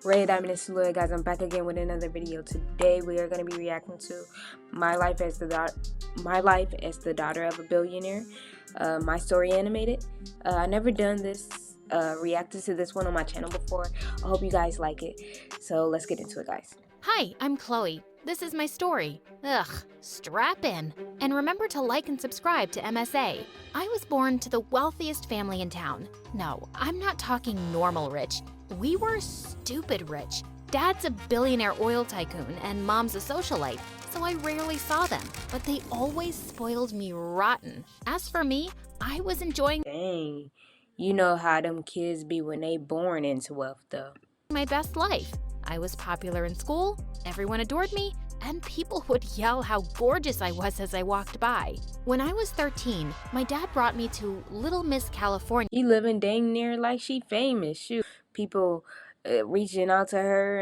Ray Diamond and Salute, guys. I'm back again with another video. Today we are going to be reacting to my life as the daughter of a billionaire. My story animated. I never done this reacted to this one on my channel before. I hope you guys like it. So let's get into it, guys. Hi, I'm Chloe. This is my story. Ugh, strap in. And remember to like and subscribe to MSA. I was born to the wealthiest family in town. No, I'm not talking normal rich. We were stupid rich. Dad's a billionaire oil tycoon and Mom's a socialite, so I rarely saw them, but they always spoiled me rotten. As for me, I was enjoying Dang, you know how them kids be when they born into wealth, though. my best life. I was popular in school, everyone adored me, and people would yell how gorgeous I was as I walked by. When I was 13, my dad brought me to Little Miss California. She living dang near like she famous. Shoot, people reaching out to her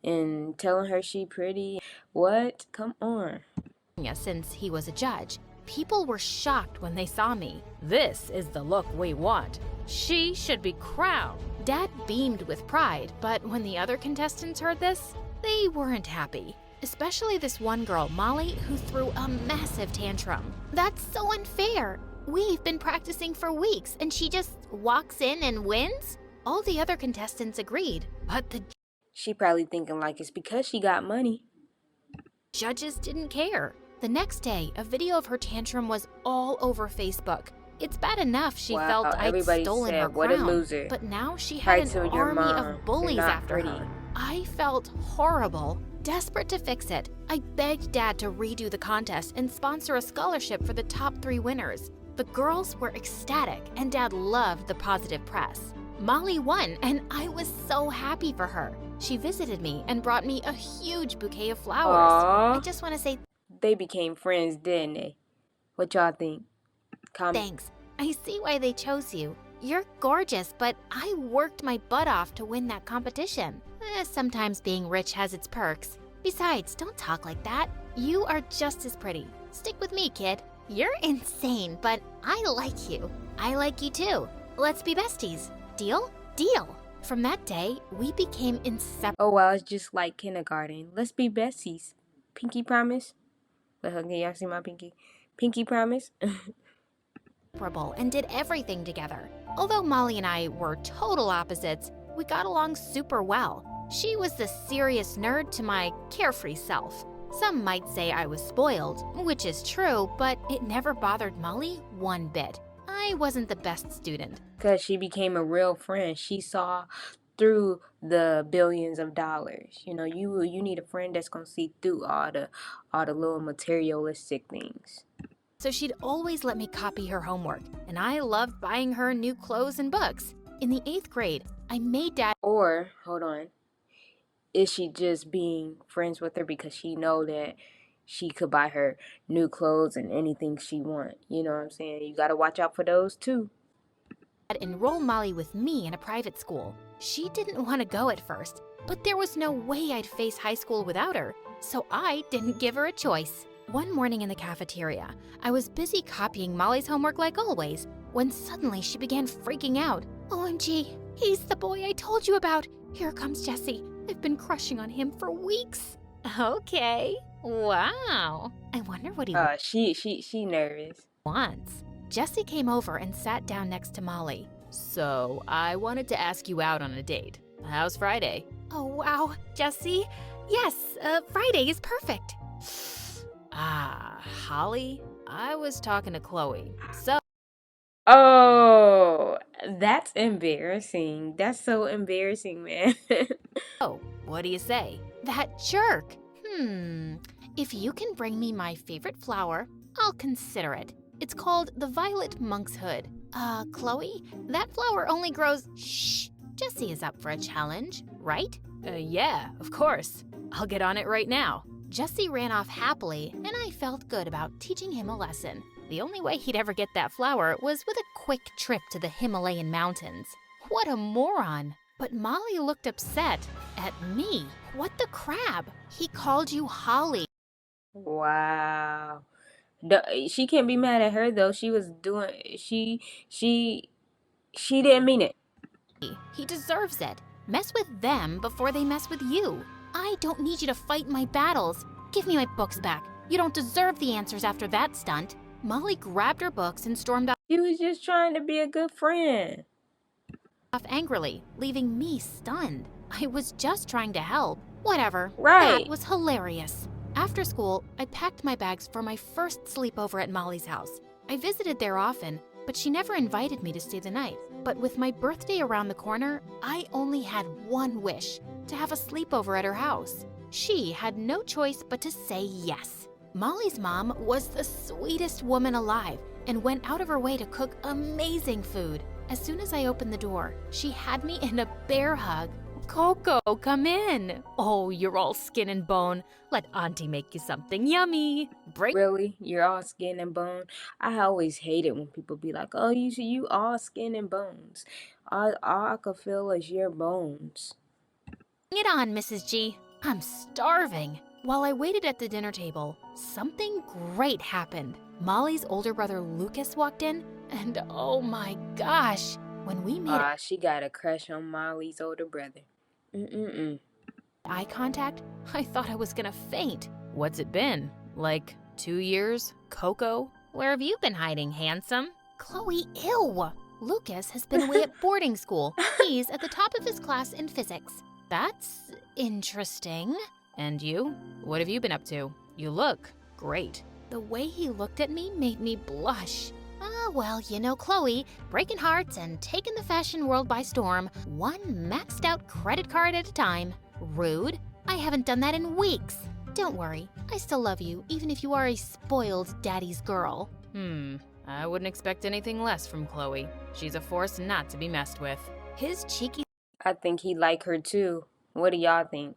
and telling her she pretty. What? Come on. Since he was a judge. People were shocked when they saw me. This is the look we want. She should be crowned. Dad beamed with pride, but when the other contestants heard this, they weren't happy. Especially this one girl, Molly, who threw a massive tantrum. That's so unfair. We've been practicing for weeks and she just walks in and wins? All the other contestants agreed, but the She probably thinking like it's because she got money. judges didn't care. The next day, a video of her tantrum was all over Facebook. It's bad enough she felt I'd everybody stolen said, her "What crown, a loser." but now she Right had to an your army mom. of bullies You're not after pretty. her. I felt horrible. Desperate to fix it, I begged Dad to redo the contest and sponsor a scholarship for the top 3 winners. The girls were ecstatic, and Dad loved the positive press. Molly won, and I was so happy for her. She visited me and brought me a huge bouquet of flowers. Aww. I just want to say They became friends, didn't they? What y'all think? Comment. thanks. I see why they chose you. You're gorgeous, but I worked my butt off to win that competition. Sometimes being rich has its perks. Besides, don't talk like that. You are just as pretty. Stick with me, kid. You're insane, but I like you. I like you too. Let's be besties. Deal? Deal. From that day, we became inseparable. Oh well, it's just like kindergarten. Let's be besties. Pinky promise? Can y'all see my pinky? Pinky promise? And did everything together. Although Molly and I were total opposites, we got along super well. She was the serious nerd to my carefree self. Some might say I was spoiled, which is true, but it never bothered Molly one bit. I wasn't the best student. Because she became a real friend. She saw through the billions of dollars. You know, you need a friend that's gonna see through all the little materialistic things. So she'd always let me copy her homework, and I loved buying her new clothes and books. In the 8th grade, I made Dad. Or, hold on, is she just being friends with her because she know that she could buy her new clothes and anything she want? You know what I'm saying? You gotta watch out for those too. Enroll Molly with me in a private school. She didn't want to go at first, but there was no way I'd face high school without her, so I didn't give her a choice. One morning in the cafeteria, I was busy copying Molly's homework like always, when suddenly she began freaking out. OMG, he's the boy I told you about. Here comes Jesse. I've been crushing on him for weeks. Okay. Wow. I wonder what he She nervous. wants. Jesse came over and sat down next to Molly. So, I wanted to ask you out on a date. How's Friday? Oh, wow, Jesse. Yes, Friday is perfect. Holly, I was talking to Chloe. So, Oh, that's embarrassing. That's so embarrassing, man. what do you say? That jerk. If you can bring me my favorite flower, I'll consider it. It's called the violet monkshood. Chloe, that flower only grows. Shh. Jesse is up for a challenge, right? Yeah, of course. I'll get on it right now. Jesse ran off happily, and I felt good about teaching him a lesson. The only way he'd ever get that flower was with a quick trip to the Himalayan mountains. What a moron! But Molly looked upset at me. What the crab? He called you Holly. Wow. She can't be mad at her though. She was doing she didn't mean it. He deserves it. Mess with them before they mess with you. I don't need you to fight my battles. Give me my books back. You don't deserve the answers after that stunt. Molly grabbed her books and stormed He was just trying to be a good friend. off angrily, leaving me stunned. I was just trying to help. Whatever. Right. That was hilarious. After school, I packed my bags for my first sleepover at Molly's house. I visited there often, but she never invited me to stay the night. But with my birthday around the corner, I only had one wish, to have a sleepover at her house. She had no choice but to say yes. Molly's mom was the sweetest woman alive and went out of her way to cook amazing food. As soon as I opened the door, she had me in a bear hug. Coco, come in. Oh, you're all skin and bone. Let Auntie make you something yummy. Really? You're all skin and bone? I always hate it when people be like, oh, you all skin and bones. All I could feel is your bones. Bring it on, Mrs. G. I'm starving. While I waited at the dinner table, something great happened. Molly's older brother Lucas walked in, and oh my gosh, when we made She got a crush on Molly's older brother. eye contact, I thought I was gonna faint. What's it been? Like 2 years? Coco? Where have you been hiding, handsome? Chloe, ew! Lucas has been away at boarding school. He's at the top of his class in physics. That's interesting. And you? What have you been up to? You look great. The way he looked at me made me blush. Well, you know Chloe, breaking hearts and taking the fashion world by storm, one maxed out credit card at a time. Rude. I haven't done that in weeks. Don't worry, I still love you, even if you are a spoiled daddy's girl. I wouldn't expect anything less from Chloe. She's a force not to be messed with. His cheeky I think he like her too. What do y'all think?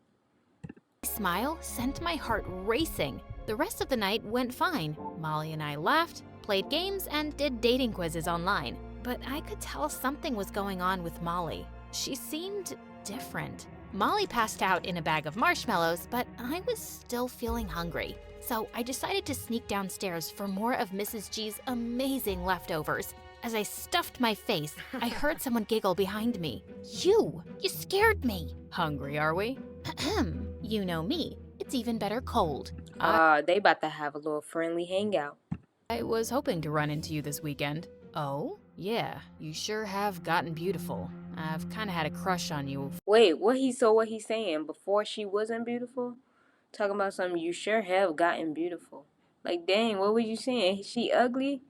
smile sent my heart racing. The rest of the night went fine. Molly and I laughed, played games, and did dating quizzes online. But I could tell something was going on with Molly. She seemed different. Molly passed out in a bag of marshmallows, but I was still feeling hungry. So I decided to sneak downstairs for more of Mrs. G's amazing leftovers. As I stuffed my face, I heard someone giggle behind me. You scared me. Hungry, are we? Ahem. You know me. It's even better cold. They about to have a little friendly hangout. I was hoping to run into you this weekend. Oh? Yeah, you sure have gotten beautiful. I've kinda had a crush on you. Wait, what he saying? Before she wasn't beautiful? Talking about something you sure have gotten beautiful. Like, dang, what was you saying? She ugly?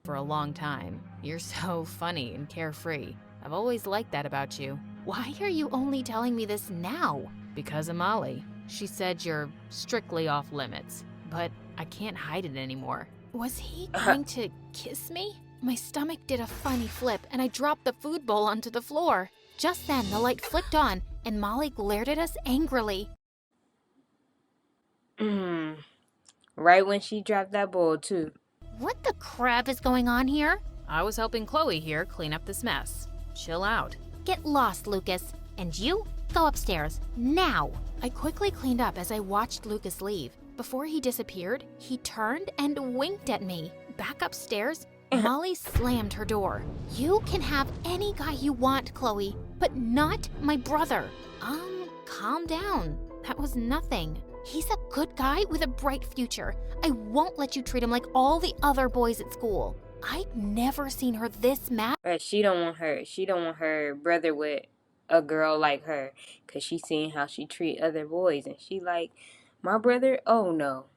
For a long time. You're so funny and carefree. I've always liked that about you. Why are you only telling me this now? Because of Molly. She said you're strictly off limits, but I can't hide it anymore. Was he going to kiss me? My stomach did a funny flip and I dropped the food bowl onto the floor. Just then, the light flicked on and Molly glared at us angrily. Right when she dropped that bowl, too. What the crap is going on here? I was helping Chloe here clean up this mess. Chill out. Get lost, Lucas. And you, go upstairs, now. I quickly cleaned up as I watched Lucas leave. Before he disappeared, he turned and winked at me. Back upstairs, Molly slammed her door. You can have any guy you want, Chloe, but not my brother. Calm down. That was nothing. He's a good guy with a bright future. I won't let you treat him like all the other boys at school. I'd never seen her this mad. Right, she don't want her brother with a girl like her, cause she seen how she treat other boys, and she like, my brother? Oh no.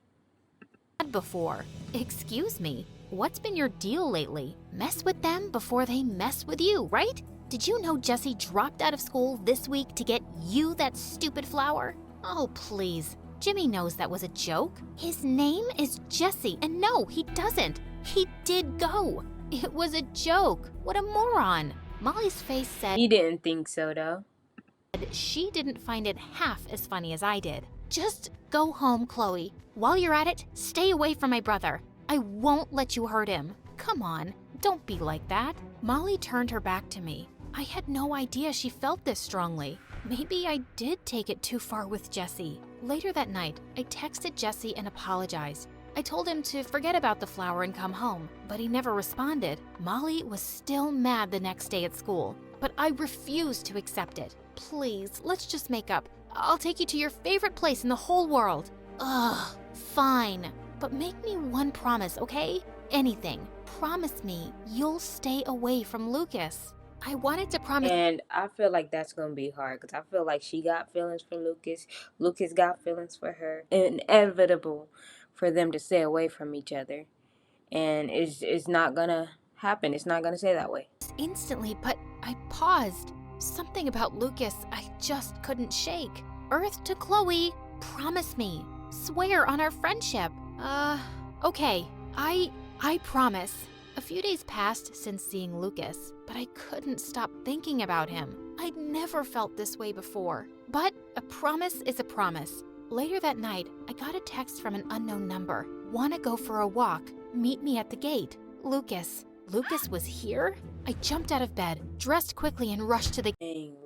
Before. Excuse me, what's been your deal lately? Mess with them before they mess with you, right? Did you know Jesse dropped out of school this week to get you that stupid flower? Oh, please. Jimmy knows that was a joke. His name is Jesse, and no, he doesn't. He did go. It was a joke. What a moron. Molly's face said He didn't think so, though. she didn't find it half as funny as I did. Just go home, Chloe. While you're at it, stay away from my brother. I won't let you hurt him. Come on, don't be like that. Molly turned her back to me. I had no idea she felt this strongly. Maybe I did take it too far with Jesse. Later that night, I texted Jesse and apologized. I told him to forget about the flower and come home, but he never responded. Molly was still mad the next day at school, but but I refuse to accept it. Please, let's just make up. I'll take you to your favorite place in the whole world. Ugh, fine. But make me one promise, okay? Anything. Promise me you'll stay away from Lucas. I wanted to promise. And I feel like that's gonna be hard because I feel like she got feelings for Lucas. Lucas got feelings for her. Inevitable for them to stay away from each other, and it's not gonna happen. It's not gonna stay that way. Instantly, but I paused. Something about Lucas I just couldn't shake. Earth to Chloe, promise me. Swear on our friendship. Okay. I promise. A few days passed since seeing Lucas, but I couldn't stop thinking about him. I'd never felt this way before. But a promise is a promise. Later that night, I got a text from an unknown number. Wanna go for a walk? Meet me at the gate. Lucas. Lucas was here? I jumped out of bed, dressed quickly, and rushed to the Dang,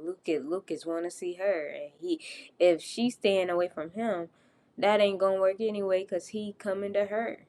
Lucas wanna see her, and if she's staying away from him, that ain't gonna work anyway, cause he coming to her.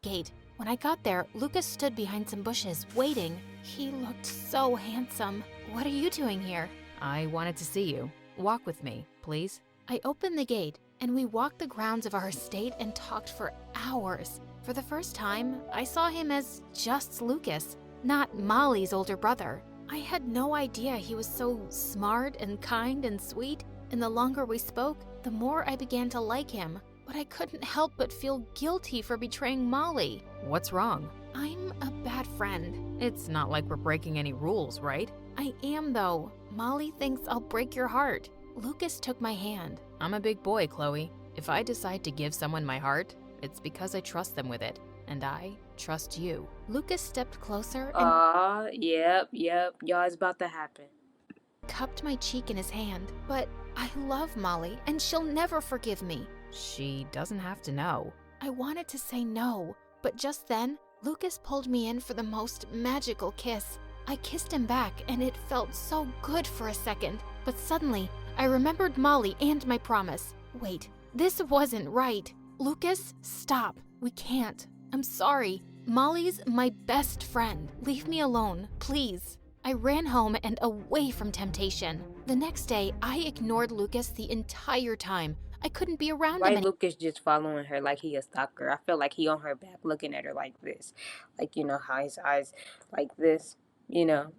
gate. When I got there, Lucas stood behind some bushes, waiting. He looked so handsome. What are you doing here? I wanted to see you. Walk with me, please. I opened the gate, and we walked the grounds of our estate and talked for hours. For the first time, I saw him as just Lucas, not Molly's older brother. I had no idea he was so smart and kind and sweet, and the longer we spoke, the more I began to like him. But I couldn't help but feel guilty for betraying Molly. What's wrong? I'm a bad friend. It's not like we're breaking any rules, right? I am, though. Molly thinks I'll break your heart. Lucas took my hand. I'm a big boy, Chloe. If I decide to give someone my heart, it's because I trust them with it, and I trust you. Lucas stepped closer and Yep, y'all, it's about to happen. cupped my cheek in his hand. But I love Molly, and she'll never forgive me. She doesn't have to know. I wanted to say no, but just then, Lucas pulled me in for the most magical kiss. I kissed him back, and it felt so good for a second. But suddenly, I remembered Molly and my promise. Wait, this wasn't right. Lucas, stop. We can't. I'm sorry. Molly's my best friend. Leave me alone, please. I ran home and away from temptation. The next day, I ignored Lucas the entire time. I couldn't be around Why him Lucas just following her like he a stalker? I feel like he on her back looking at her like this. Like, you know, how his eyes like this, you know.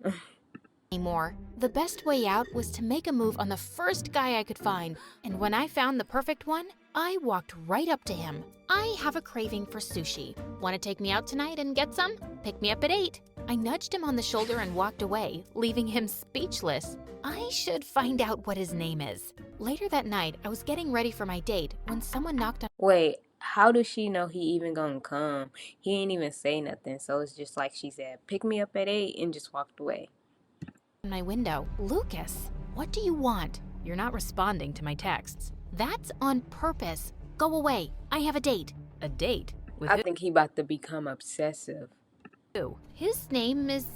anymore. The best way out was to make a move on the first guy I could find, and when I found the perfect one, I walked right up to him. I have a craving for sushi. Want to take me out tonight and get some? Pick me up at 8. I nudged him on the shoulder and walked away, leaving him speechless. I should find out what his name is. Later that night, I was getting ready for my date when someone knocked on Wait, how does she know he even gonna come? He ain't even say nothing, so it's just like she said, pick me up at 8 and just walked away. my window. Lucas, what do you want? You're not responding to my texts. That's on purpose. Go away. I have a date. A date? With I think he about to become obsessive. who? His name is,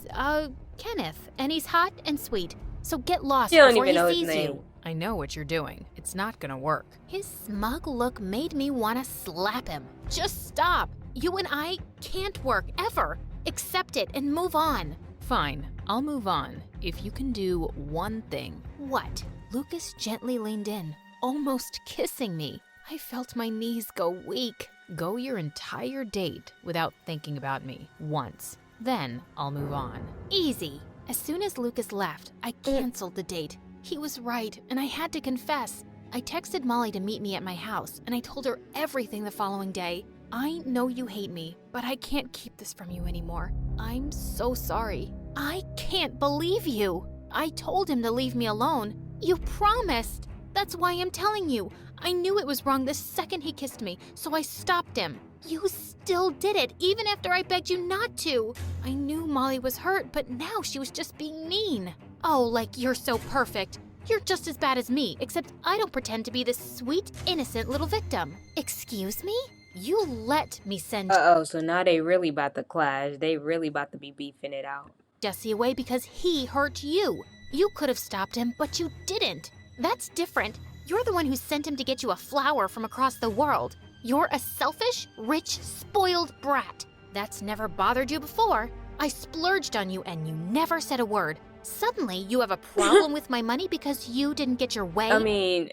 Kenneth, and he's hot and sweet. So get lost You don't before even he know his sees name. you. I know what you're doing. It's not gonna work. His smug look made me want to slap him. Just stop. You and I can't work, ever. Accept it and move on. Fine, I'll move on if you can do one thing. What? Lucas gently leaned in, almost kissing me. I felt my knees go weak. Go your entire date without thinking about me once. Then I'll move on. Easy. As soon as Lucas left, I canceled the date. He was right, and I had to confess. I texted Molly to meet me at my house, and I told her everything the following day. I know you hate me, but I can't keep this from you anymore. I'm so sorry. I can't believe you. I told him to leave me alone. You promised. That's why I'm telling you. I knew it was wrong the second he kissed me, so I stopped him. You still did it, even after I begged you not to. I knew Molly was hurt, but now she was just being mean. Oh, like you're so perfect. You're just as bad as me, except I don't pretend to be this sweet, innocent little victim. Excuse me? You let me send So now they really about to clash. They really about to be beefing it out. Jesse away because he hurt you. You could have stopped him, but you didn't. That's different. You're the one who sent him to get you a flower from across the world. You're a selfish, rich, spoiled brat. That's never bothered you before. I splurged on you and you never said a word. Suddenly, you have a problem with my money because you didn't get your way? I mean,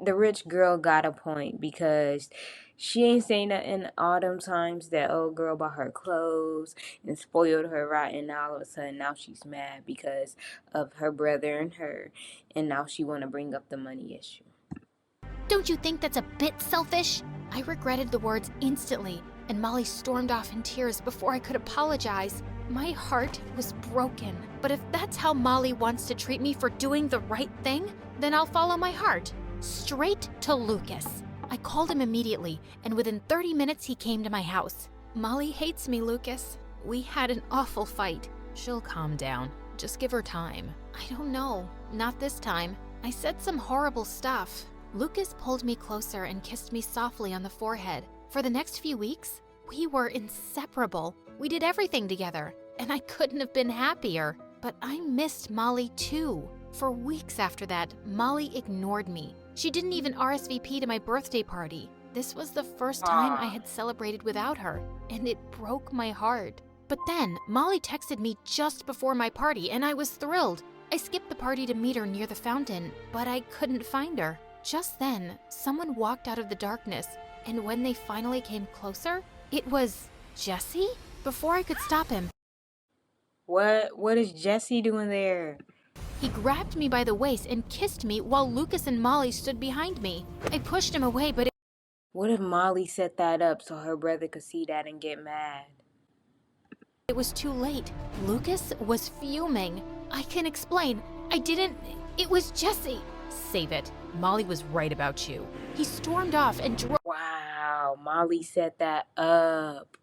the rich girl got a point because she ain't saying nothing all them times that old girl bought her clothes and spoiled her rotten. Now all of a sudden, now she's mad because of her brother and her, and now she want to bring up the money issue. Don't you think that's a bit selfish? I regretted the words instantly, and Molly stormed off in tears before I could apologize. My heart was broken. But if that's how Molly wants to treat me for doing the right thing, then I'll follow my heart. Straight to Lucas. I called him immediately, and within 30 minutes he came to my house. Molly hates me, Lucas. We had an awful fight. She'll calm down. Just give her time. I don't know. Not this time. I said some horrible stuff. Lucas pulled me closer and kissed me softly on the forehead. For the next few weeks, we were inseparable. We did everything together, and I couldn't have been happier. But I missed Molly too. For weeks after that, Molly ignored me. She didn't even RSVP to my birthday party. This was the first time I had celebrated without her, and it broke my heart. But then, Molly texted me just before my party, and I was thrilled. I skipped the party to meet her near the fountain, but I couldn't find her. Just then, someone walked out of the darkness, and when they finally came closer, it was Jesse? Before I could stop him, What is Jesse doing there? he grabbed me by the waist and kissed me while Lucas and Molly stood behind me. I pushed him away, but What if Molly set that up so her brother could see that and get mad? it was too late. Lucas was fuming. I can explain. It was Jesse. Save it. Molly was right about you. He stormed off and Wow, Molly set that up.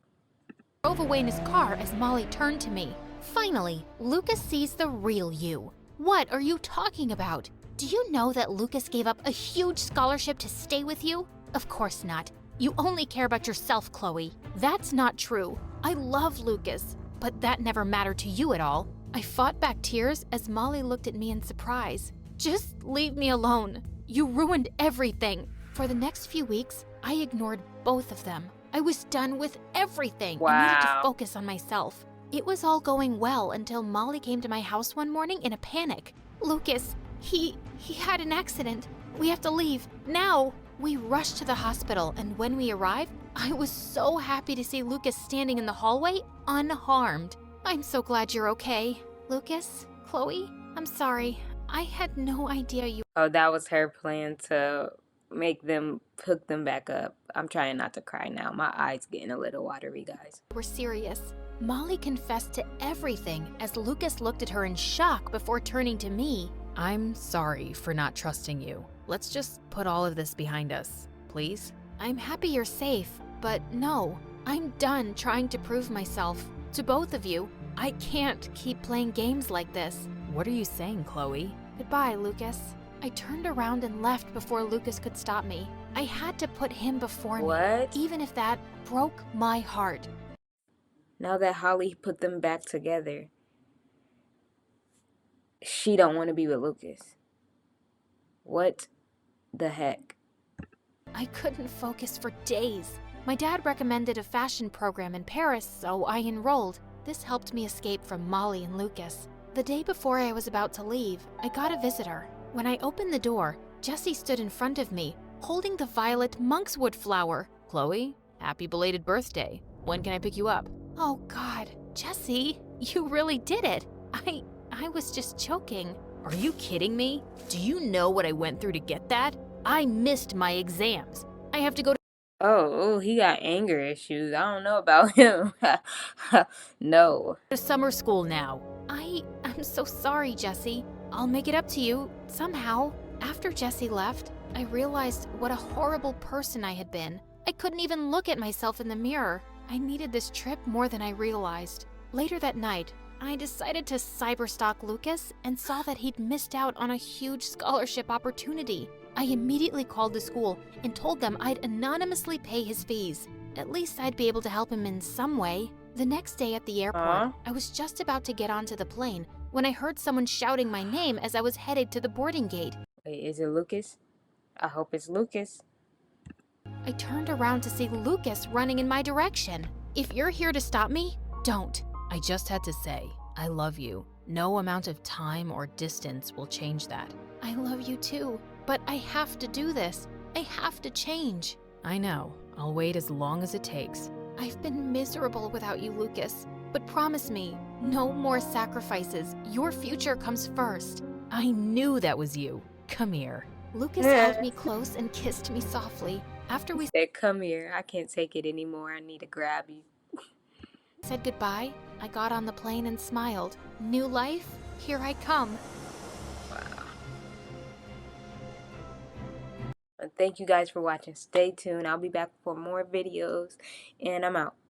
drove away in his car as Molly turned to me. Finally, Lucas sees the real you. What are you talking about? Do you know that Lucas gave up a huge scholarship to stay with you? Of course not. You only care about yourself, Chloe. That's not true. I love Lucas, but that never mattered to you at all. I fought back tears as Molly looked at me in surprise. Just leave me alone. You ruined everything. For the next few weeks, I ignored both of them. I was done with everything. I needed to focus on myself. It was all going well until Molly came to my house one morning in a panic. Lucas, he had an accident. We have to leave now. We rushed to the hospital, and when we arrived, I was so happy to see Lucas standing in the hallway unharmed. I'm so glad you're okay. Lucas, Chloe, I'm sorry. I had no idea you Oh, that was her plan to make them hook them back up. I'm trying not to cry now. My eyes getting a little watery, guys. were serious. Molly confessed to everything as Lucas looked at her in shock before turning to me. I'm sorry for not trusting you. Let's just put all of this behind us, please. I'm happy you're safe, but no, I'm done trying to prove myself. To both of you, I can't keep playing games like this. What are you saying, Chloe? Goodbye, Lucas. I turned around and left before Lucas could stop me. I had to put him before me, What? even if that broke my heart. Now that Holly put them back together, she don't want to be with Lucas. What the heck? I couldn't focus for days. My dad recommended a fashion program in Paris, so I enrolled. This helped me escape from Molly and Lucas. The day before I was about to leave, I got a visitor. When I opened the door, Jesse stood in front of me, holding the violet monkswood flower. Chloe, happy belated birthday. When can I pick you up? Oh God, Jesse, you really did it. I was just joking. Are you kidding me? Do you know what I went through to get that? I missed my exams. I have to go to Oh, he got anger issues. I don't know about him. No. summer school now. I'm so sorry, Jesse. I'll make it up to you, somehow. After Jesse left, I realized what a horrible person I had been. I couldn't even look at myself in the mirror. I needed this trip more than I realized. Later that night, I decided to cyberstalk Lucas and saw that he'd missed out on a huge scholarship opportunity. I immediately called the school and told them I'd anonymously pay his fees. At least I'd be able to help him in some way. The next day at the airport, I was just about to get onto the plane when I heard someone shouting my name as I was headed to the boarding gate. Wait, is it Lucas? I hope it's Lucas. I turned around to see Lucas running in my direction. If you're here to stop me, don't. I just had to say, I love you. No amount of time or distance will change that. I love you too, but I have to do this. I have to change. I know. I'll wait as long as it takes. I've been miserable without you, Lucas. But promise me, no more sacrifices. Your future comes first. I knew that was you. Come here. Lucas held me close and kissed me softly. After we Said, "Come here. I can't take it anymore. I need to grab you." said goodbye, I got on the plane and smiled. New life, here I come. Wow. And thank you guys for watching. Stay tuned. I'll be back for more videos, and I'm out.